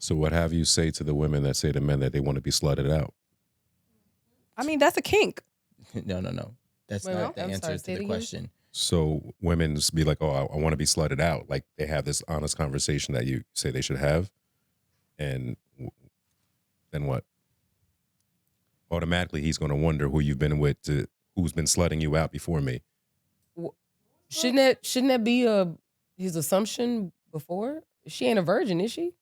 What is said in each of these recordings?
So what have you say to the women that say to men that they want to be slutted out? I mean, that's a kink. No. That's not the answer to the question. So women just be like, oh, I want to be slutted out. Like they have this honest conversation that you say they should have. And then what? Automatically, he's going to wonder who you've been with, who's been slutting you out before me. Shouldn't that be his assumption before? She ain't a virgin, is she?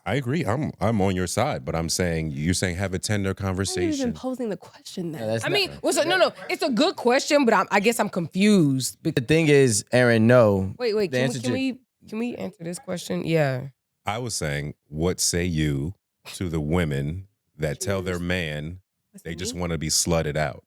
I agree. I'm on your side, but I'm saying you're saying have a tender conversation. You're even posing the question then. No. It's a good question, but I guess I'm confused. The thing is, Aaron, no. Wait. Can we answer this question? Yeah. I was saying, what say you to the women that tell their man they just want to be slutted out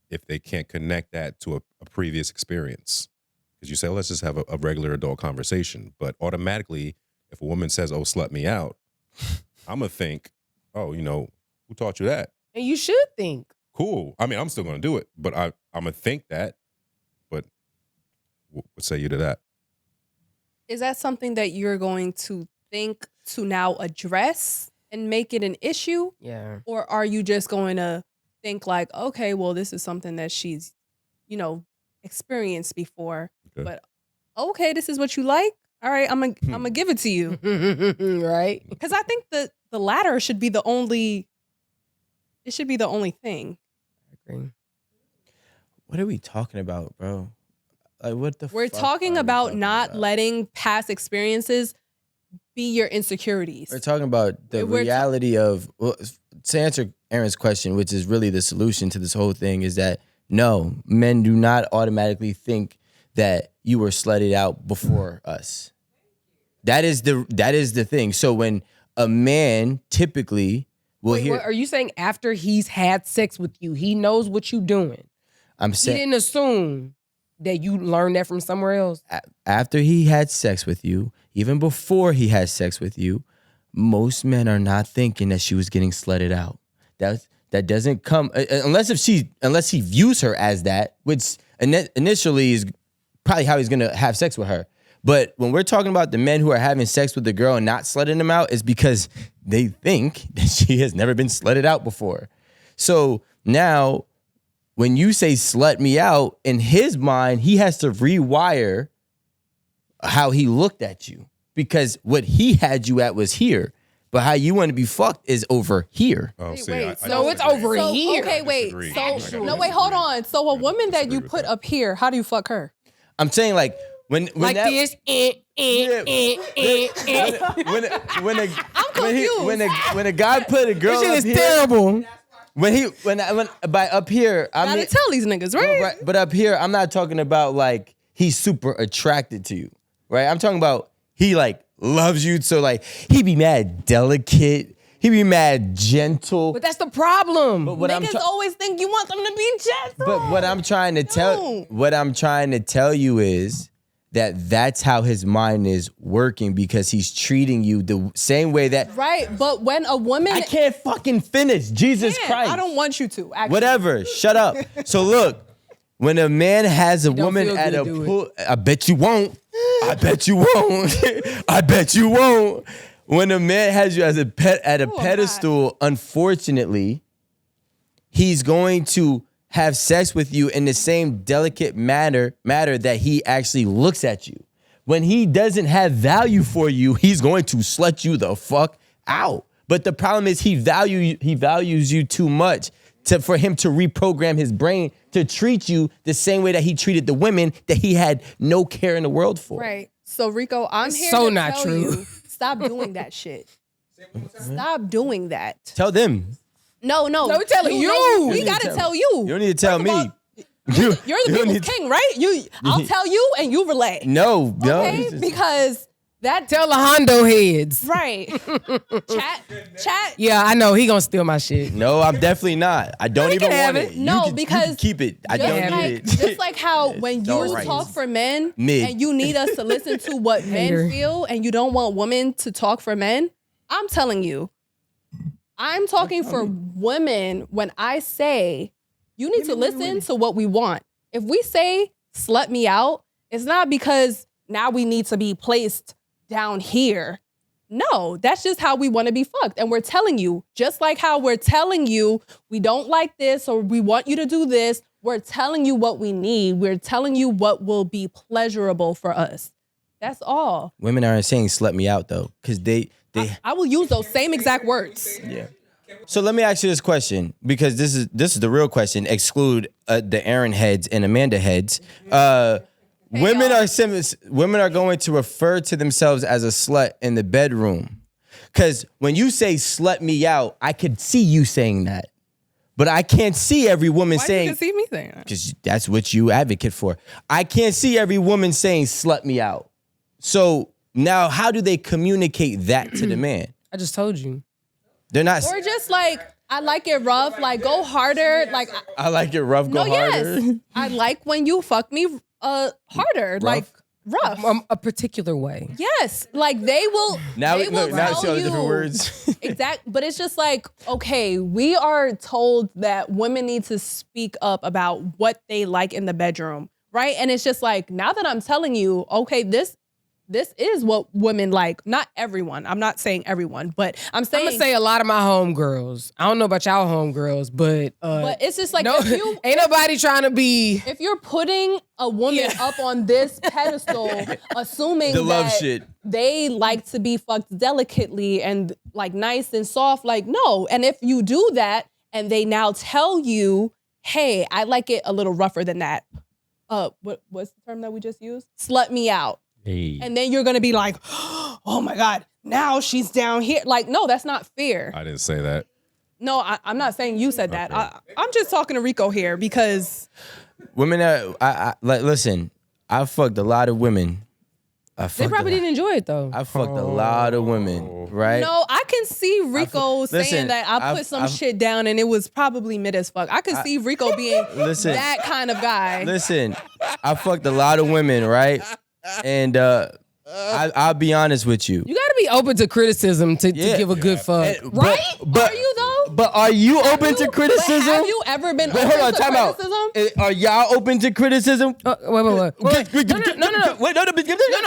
if they can't connect that to a previous experience? Because you say, let's just have a regular adult conversation, but automatically, if a woman says, oh, slut me out, I'm going to think, oh, who taught you that? And you should think. Cool. I mean, I'm still going to do it, but I'm going to think that. But what say you to that? Is that something that you're going to think to now address and make it an issue? Yeah. Or are you just going to think like, okay, well, this is something that she's, experienced before. Okay. But okay, this is what you like? All right, I'm gonna give it to you. Right? Because I think the latter should be the only. It should be the only thing. I agree. What are we talking about, bro? Like, what the? We're talking about not letting past experiences be your insecurities. We're talking about the reality of. Well, to answer Aaron's question, which is really the solution to this whole thing, is that no, men do not automatically think that you were slutted out before us. That is the thing. So when a man typically will hear, what, are you saying after he's had sex with you, he knows what you doing? I'm saying he didn't assume that you learned that from somewhere else. After he had sex with you, even before he had sex with you, most men are not thinking that she was getting slutted out. That doesn't come unless he views her as that, which initially is probably how he's gonna have sex with her. But when we're talking about the men who are having sex with the girl and not slutting them out, is because they think that she has never been slutted out before. So now, when you say slut me out, in his mind, he has to rewire how he looked at you. Because what he had you at was here. But how you want to be fucked is over here. Oh, Wait, it's over here. Okay, wait. Wait, hold on. So a woman that you put up here, how do you fuck her? I'm saying like when like that, this. I'm confused. When a guy put a girl This up shit is here, terrible. when by up here, I Gotta mean, tell these niggas, right? but up here, I'm not talking about like he's super attracted to you, right? I'm talking about he like loves you, so like he be mad delicate, he be mad gentle. But that's the problem. But Niggas always think you want them to be gentle. But what I'm trying to tell you is that that's how his mind is working, because he's treating you the same way that. Right, but when a woman, I can't fucking finish. Jesus Christ. I don't want you to. Actually. Whatever. Shut up. So look, when a man has a woman at a pool, I bet you won't. I bet you won't. I bet you won't. When a man has you as a pet at a pedestal, unfortunately, he's going to have sex with you in the same delicate matter that he actually looks at you. When he doesn't have value for you, he's going to slut you the fuck out. But the problem is he values you too much for him to reprogram his brain to treat you the same way that he treated the women that he had no care in the world for. Right. So Rico, I'm here so to not tell true. you, stop doing that shit. Stop doing that. Tell them. No. we're telling you. We gotta tell you. You don't need to tell me. You're the people's king, right? I'll tell you and you relay. No. Okay? Because that Tell the Hondo heads. right. Chat. Yeah, I know. He gonna steal my shit. No, I'm definitely not. I don't even can want have it. it. No, you because can keep it. I Just don't like, need it. just like how when you all right. talk for men Mid. and you need us to listen to what Hater. men feel and you don't want women to talk for men, I'm telling you, I'm talking for women when I say you need to listen to what we want. If we say slut me out, it's not because now we need to be placed down here. No, that's just how we want to be fucked. And we're telling you, just like how we're telling you we don't like this or we want you to do this, we're telling you what we need. We're telling you what will be pleasurable for us. That's all. Women aren't saying slut me out though, because I will use those same exact words. yeah. So let me ask you this question, because this is the real question. Exclude the Aaron heads and Amanda heads. Women are going to refer to themselves as a slut in the bedroom. Because when you say slut me out, I could see you saying that. But I can't see every woman saying... Why you can see me saying that? Because that's what you advocate for. I can't see every woman saying slut me out. So now how do they communicate that to the man? I just told you. They're not... Or just like, I like it rough, like go harder. Like I like it rough, go harder. Yes. I like when you fuck me harder, like rough. A particular way. Yes, like they will. Now they will now tell see all the you different words. exact, but it's just like, okay, we are told that women need to speak up about what they like in the bedroom, right? And it's just like, now that I'm telling you, okay, this is what women like. Not everyone. I'm not saying everyone, but I'm saying. I'm gonna say a lot of my homegirls. I don't know about y'all homegirls, but it's just like, no, if you, ain't nobody trying to be. if you're putting a woman up on this pedestal, assuming The love that shit. they like to be fucked delicately and like nice and soft, like no. And if you do that and they now tell you, hey, I like it a little rougher than that. What's the term that we just used? Slut me out. Hey. And then you're gonna be like, oh my God, now she's down here. Like, no, that's not fair. I didn't say that. No, I'm not saying you said that. Okay. I'm just talking to Rico here because Women are, like, listen, I fucked a lot of women. They probably didn't enjoy it though. I fucked a lot of women, right? no, I can see Rico saying listen, that I put some shit down and it was probably mid as fuck. I could see Rico being Listen. that kind of guy. Listen, I fucked a lot of women, right? And I'll be honest with you. You gotta be open to criticism to give a good fuck. Right? Are you though? But are you open to But criticism? have you ever been Wait, open hold on, to time out. criticism? Are y'all open to criticism? Wait. No. Wait, no. No,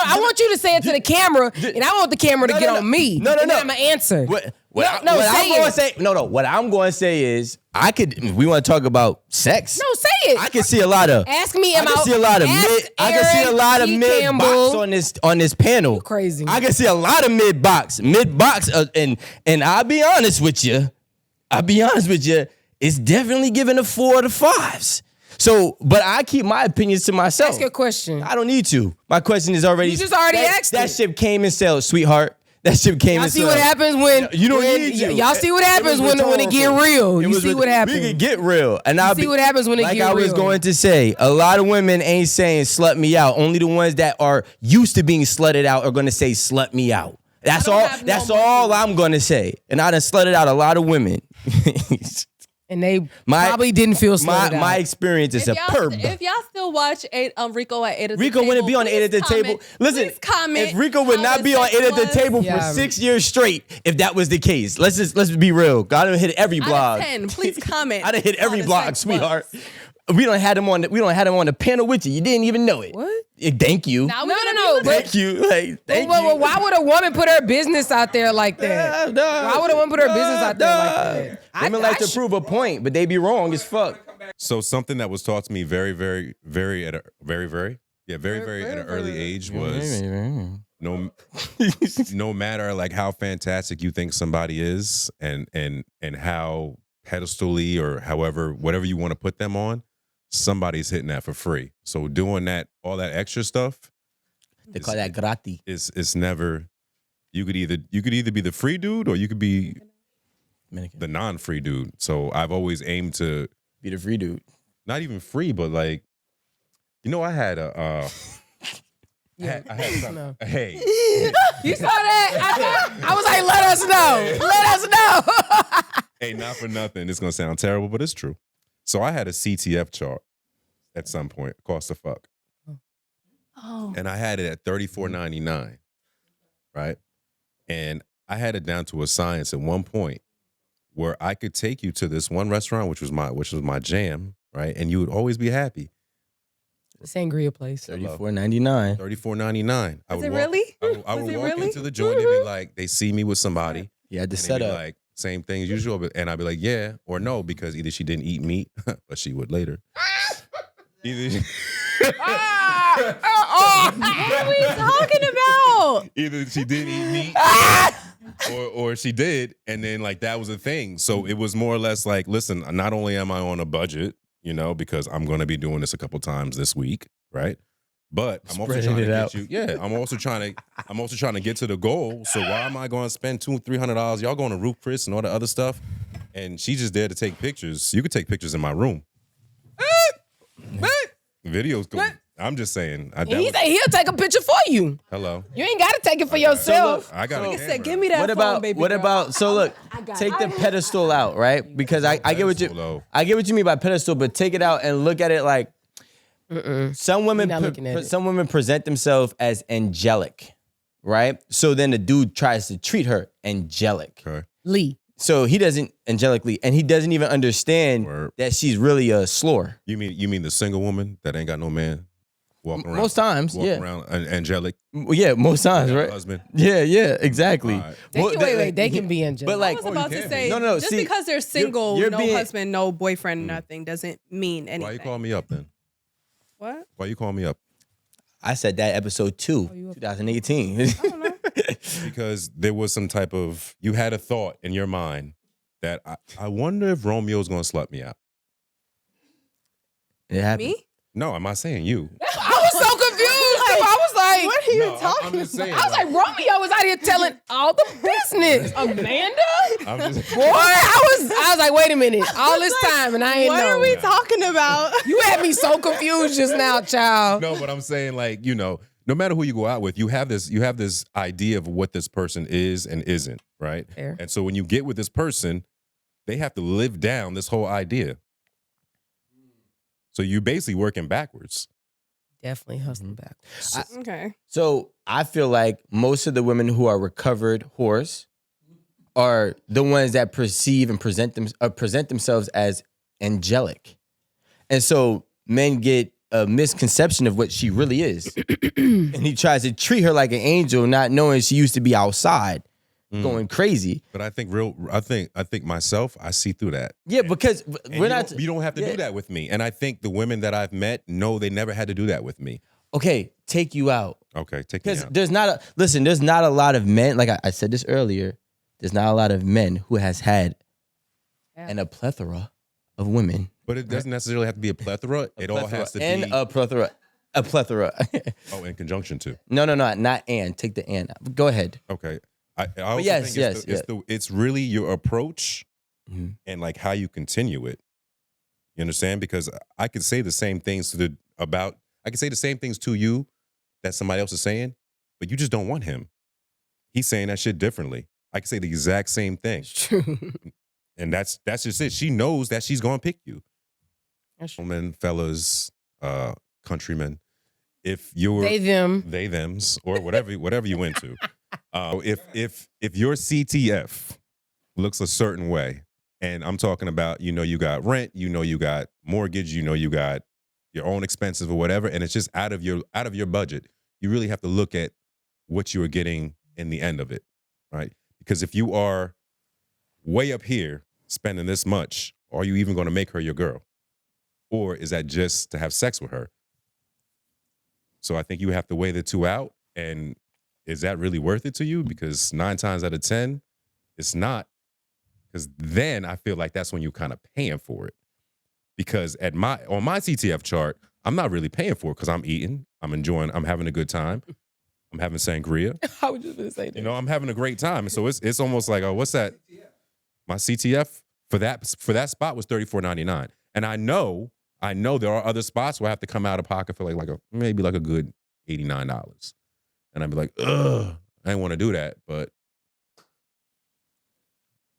I want you to say it to the camera, and I want the camera to get on me. No. And then I'm gonna answer. What I'm going to say is, we want to talk about sex. No, say it. I can see a lot of. Ask me. I can see a lot of mid. I can see a lot of mid box on this panel. Crazy. I can see a lot of mid box, and I'll be honest with you. It's definitely giving a 4 to 5s. So, but I keep my opinions to myself. Ask your question. I don't need to. My question is already. You just already asked That it. ship came and sailed, sweetheart. That ship came Y'all and see sailed. what happens when You don't need to. Y'all see what happens when it get real. You see what happens. We can get real, and I'll see what happens when it like get I was real. going to say, a lot of women ain't saying "slut me out." Only the ones that are used to being slutted out are going to say "slut me out." That's all. That's all I'm going to say. And I done slutted out a lot of women. And they probably didn't feel slutted out. My experience is superb. If y'all still watch Rico at 8 at the Rico table, wouldn't be on 8 at the table. Listen, please comment if Rico would how not be on 8 at the table for Yeah. 6 years straight, if that was the case, let's be real. I done hit every blog. Out of 10, please comment. I done hit every on the blog, sex sweetheart. bus. We don't had him on the panel with you. You didn't even know it. What? Thank you. Now No. but Thank you. Like, thank you. Well, why would a woman put her business out there like that? Why would a woman put her business out there like that? Women like to prove a point, but they be wrong as fuck. So something that was taught to me very at an early age was no matter like how fantastic you think somebody is and how pedestally or whatever you want to put them on, somebody's hitting that for free. So doing that, all that extra stuff, They call that gratis. it's never. You could either be the free dude or you could be the non-free dude. So I've always aimed to Be the free dude. not even free, but like, I had a. I had something. No. Hey, You saw that? I was like, let us know. Let us know. hey, not for nothing. It's gonna sound terrible, but it's true. So I had a CTF chart at some point, cost of fuck, and I had it at $34.99, right? And I had it down to a science at one point where I could take you to this one restaurant, which was my jam, right? And you would always be happy. The sangria place. $34.99. $34.99. Is it really? I would Was it walk really? into the joint and be like, they see me with somebody. You had to And set they'd be up. like, same thing as usual. And I'd be like, yeah or no, because either she didn't eat meat, but she would later. Either What are we talking about? either she didn't eat meat or she did, and then like that was a thing. So it was more or less like, listen, not only am I on a budget, because I'm going to be doing this a couple times this week, right? But I'm also Spreading trying to it get out. you. Yeah, I'm also trying to get to the goal. So why am I going to spend $200-$300? Y'all going to Roof Chris and all the other stuff, and she's just there to take pictures. You could take pictures in my room. Videos go. I'm just saying. And he said he'll take a picture for you. Hello. You ain't got to take it for yourself. I got. Like I said, give me that What phone, about baby what girl. about? So look, take the pedestal out, right? Because I get what Pedestal, though. I get what you mean by pedestal, but take it out and look at it like some women. You're not looking at it. Some women present themselves as angelic, right? So then the dude tries to treat her angelic. Okay. Lee. So he doesn't angelically, and he doesn't even understand Word. that she's really a slore. You mean the single woman that ain't got no man walking around? Most times, walking yeah. around angelic. Yeah, most times, right? Husband. Yeah, exactly. All right. They can be angelic. But like, I was about to can say, be. No, just see, because they're single, you're no being- husband, no boyfriend, nothing, doesn't mean anything. Why you calling me up then? What? Why you calling me up? I said that episode 2, 2018. Because there was some type of, you had a thought in your mind that I wonder if Romeo's gonna slut me out. It happened. Me? No, I'm not saying you. I was so confused. I was like, What are you No, talking I'm just saying. I was like, Romeo was out here telling all the business. Amanda? I'm just, Boy, I was like, wait a minute. All this time and I ain't What know. are we talking about? You had me so confused just now, child. no, but I'm saying like, no matter who you go out with, you have this idea of what this person is and isn't, right? Fair. And so when you get with this person, they have to live down this whole idea. So you're basically working backwards. Definitely hustling back. Okay. So I feel like most of the women who are recovered whores are the ones that perceive and present themselves as angelic. And so men get a misconception of what she really is. And he tries to treat her like an angel, not knowing she used to be outside going crazy. But I think myself, I see through that. Yeah, because And you don't have to do that with me. And I think the women that I've met, no, they never had to do that with me. Okay, take you out. Okay, take me Because out. there's not a lot of men, like I said this earlier, there's not a lot of men who has had a plethora of women. But it doesn't necessarily have to be a plethora. It all has to and be a plethora. A plethora. in conjunction to. No, not and. Take the and. Go ahead. Okay. I also yes, think it's really your approach Mhm. and like how you continue it. You understand? Because I could say the same things to you that somebody else is saying, but you just don't want him. He's saying that shit differently. I could say the exact same thing. True. And that's just it. She knows that she's gonna pick you. That's true. Gentlemen, fellas, countrymen, if you're They, them. they thems or whatever you into. If your CTF looks a certain way, and I'm talking about, you got rent, you got mortgage, you got your own expenses or whatever, and it's just out of your budget, you really have to look at what you are getting in the end of it, right? Because if you are way up here spending this much, are you even going to make her your girl? Or is that just to have sex with her? So I think you have to weigh the two out. And is that really worth it to you? Because 9 times out of 10, it's not. Because then I feel like that's when you're kind of paying for it. Because on my CTF chart, I'm not really paying for it because I'm eating, I'm enjoying, I'm having a good time. I'm having sangria. I was just going to say that. I'm having a great time. So it's almost like, oh, what's that? My CTF for that spot was $34.99. And I know there are other spots where I have to come out of pocket for maybe a good $89. And I'd be like, ugh, I didn't want to do that, but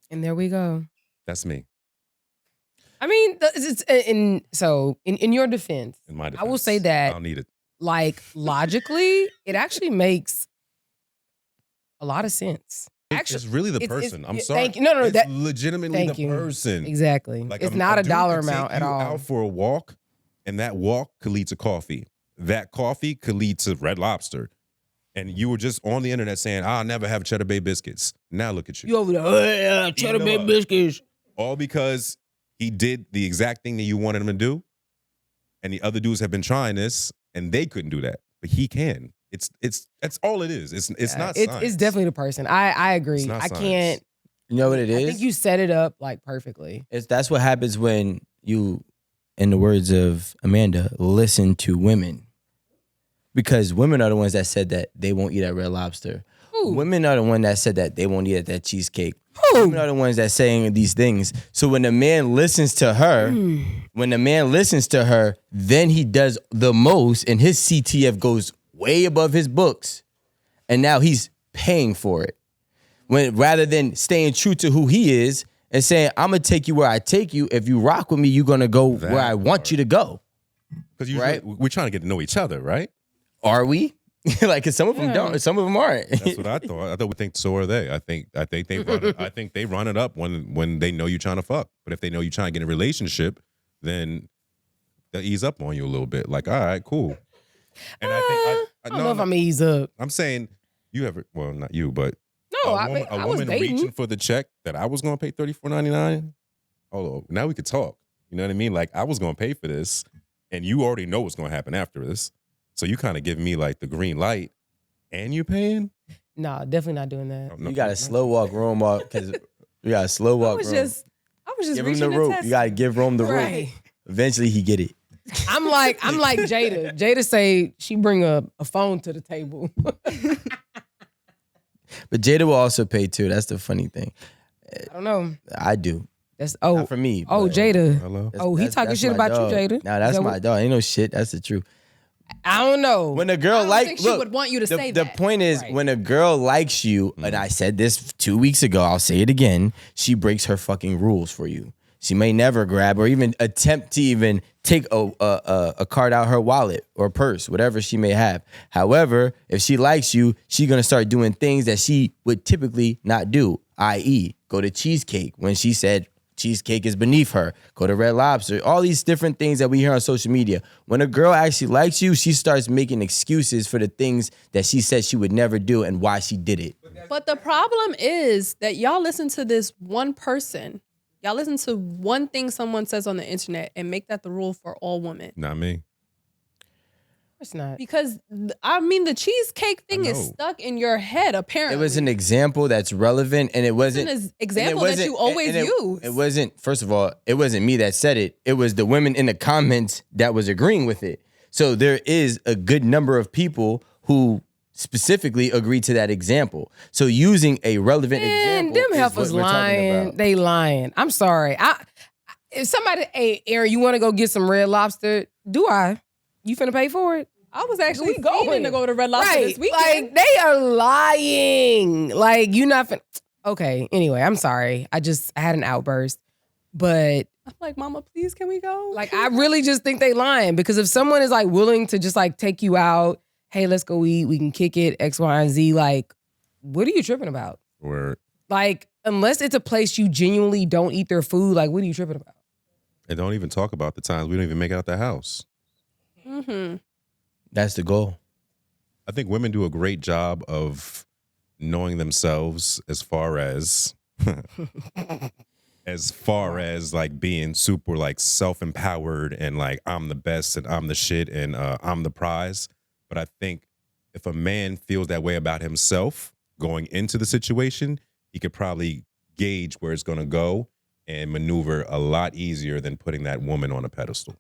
And there we go. that's me. I mean, in your defense, In my defense, I will say that, I'll need it. like, logically, it actually makes a lot of sense. Actually, It's really the it's- person. I'm yeah, sorry. thank you. No, it's that- legitimately thank the you. person. Exactly. Like, It's a not a dude dollar could take amount at you all. Out for a walk And that walk could lead to coffee. That coffee could lead to Red Lobster. And you were just on the internet saying, I'll never have Cheddar Bay biscuits. Now look at you. You over there, oh, yeah, Cheddar Bay biscuits. All because he did the exact thing that you wanted him to do. And the other dudes have been trying this and they couldn't do that. But he can. That's all it is. It's not science. It's definitely the person. I agree. It's not I science. can't. You know what it is? I think you set it up like perfectly. That's what happens when you, in the words of Amanda, listen to women. Because women are the ones that said that they won't eat at Red Lobster. Ooh. Women are the ones that said that they won't eat at that cheesecake. Ooh. Women are the ones that saying these things. So when the man listens to her, then he does the most, and his CTF goes way above his books, and now he's paying for it. When rather than staying true to who he is and saying, I'm gonna take you where I take you. If you rock with me, you're gonna go where I want you to go. Because right? We're trying to get to know each other, right? Are we? Like, 'cause some of them don't, some of them aren't. That's what I thought. I thought we think so are they. I think they run it up when they know you're trying to fuck. But if they know you're trying to get in a relationship, then they'll ease up on you a little bit. Like, all right, cool. And I don't know if I'm ease up. I'm saying you ever, well, not you, but No, a woman reaching for the check that I was going to pay $34.99. Hold on, now we could talk. You know what I mean? Like, I was going to pay for this, and you already know what's going to happen after this. So you kind of give me like the green light, and you paying? No, definitely not doing that. Oh, no. You got to slow walk Rome up because you got to slow walk Rome. I was just Give him reaching the rope. test. You got to give Rome the Right. rope. Eventually he get it. I'm like Jada. Jada say she bring a phone to the table. But Jada will also pay too. That's the funny thing. I don't know. I do. That's Not for me. Oh, but Jada. Hello? He talking that's shit my about dog. you, Jada. Nah, that's my dog. Ain't no shit. That's the truth. I don't know. When a girl I don't think she would want you to say the that. point is, Right. when a girl likes you, and I said this 2 weeks ago, I'll say it again, she breaks her fucking rules for you. She may never grab or even attempt to even take a card out her wallet or purse, whatever she may have. However, if she likes you, she's going to start doing things that she would typically not do, i.e. go to cheesecake when she said cheesecake is beneath her, go to Red Lobster, all these different things that we hear on social media. When a girl actually likes you, she starts making excuses for the things that she said she would never do and why she did it. But the problem is that y'all listen to this one person. Y'all listen to one thing someone says on the internet and make that the rule for all women. Not me. It's not. Because, I mean, the cheesecake thing is know. stuck in your head, apparently. It was an example that's relevant, and it wasn't an example that you always use. It wasn't, first of all, it wasn't me that said it. It was the women in the comments that was agreeing with it. So there is a good number of people who specifically agreed to that example. So using a relevant Man, example them is heifers what we're talking lying. about. They lying. I'm sorry. If somebody, hey, Aaron, you want to go get some Red Lobster? Do I? You finna pay for it? I was actually We going. going to go to Red Lobster this weekend. Like, they are lying. Like, you not finna. Okay, anyway, I'm sorry. I had an outburst. But, I'm like, Mama, please, can we go? like, I really just think they lying. Because if someone is, like, willing to just, like, take you out, hey, let's go eat, we can kick it, X, Y, and Z, like, what are you tripping about? Where Like, unless it's a place you genuinely don't eat their food, like, what are you tripping about? and don't even talk about the times we don't even make it out the house. Mm-hmm. That's the goal. I think women do a great job of knowing themselves as far as like being super like self-empowered and like I'm the best and I'm the shit and I'm the prize. But I think if a man feels that way about himself going into the situation, he could probably gauge where it's going to go and maneuver a lot easier than putting that woman on a pedestal.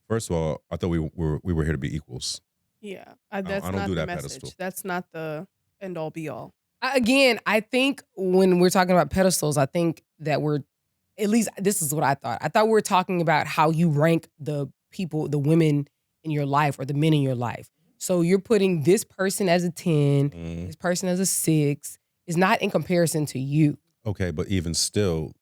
First of all, I thought we were here to be equals. Yeah, that's I don't not do the that message. pedestal. That's not the end all be all. Again, I think when we're talking about pedestals, I think that at least this is what I thought. I thought we were talking about how you rank the people, the women in your life or the men in your life. So you're putting this person as a 10, this person as a 6, is not in comparison to you. Okay, but even still,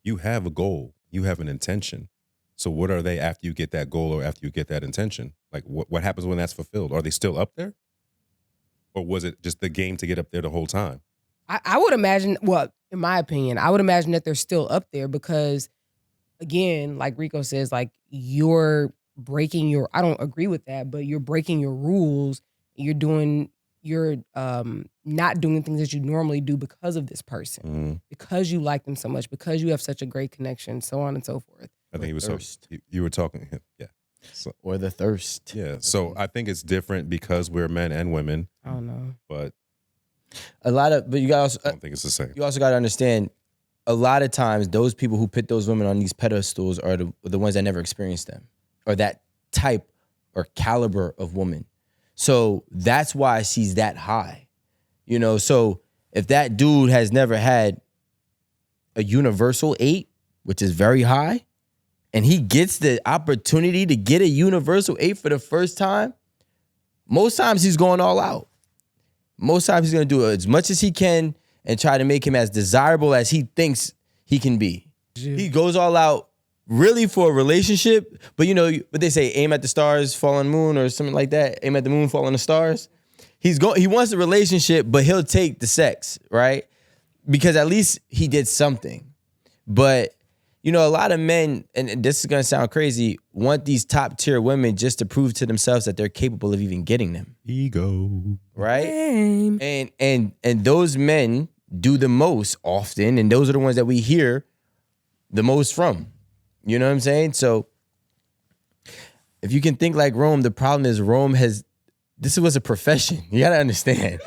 you have a goal. You have an intention. So what are they after you get that goal or after you get that intention? Like what happens when that's fulfilled? Are they still up there? Or was it just the game to get up there the whole time? I would imagine, well, in my opinion, I would imagine that they're still up there because, again, like Rico says, like you're breaking your, I don't agree with that, but you're breaking your rules. You're not doing things that you normally do because of this person, because you like them so much, because you have such a great connection, so on and so forth. I think he was you were talking, yeah. So, or the thirst. yeah. So I think it's different because we're men and women. I don't know. But but you got I don't think it's the same. You also got to understand, a lot of times those people who put those women on these pedestals are the ones that never experienced them, or that type or caliber of woman. So that's why she's that high, you know? So if that dude has never had a universal 8, which is very high, and he gets the opportunity to get a universal 8 for the first time, most times he's going all out. Most times he's going to do as much as he can and try to make him as desirable as he thinks he can be. He goes all out really for a relationship, but you know what they say, aim at the stars, fall on the moon, or something like that. Aim at the moon, fall on the stars. He wants a relationship, but he'll take the sex, right? Because at least he did something. But you know, a lot of men, and this is gonna sound crazy, want these top tier women just to prove to themselves that they're capable of even getting them. Ego. Right? And those men do the most often, and those are the ones that we hear the most from. You know what I'm saying? So if you can think like Rome, the problem is this was a profession. You gotta understand.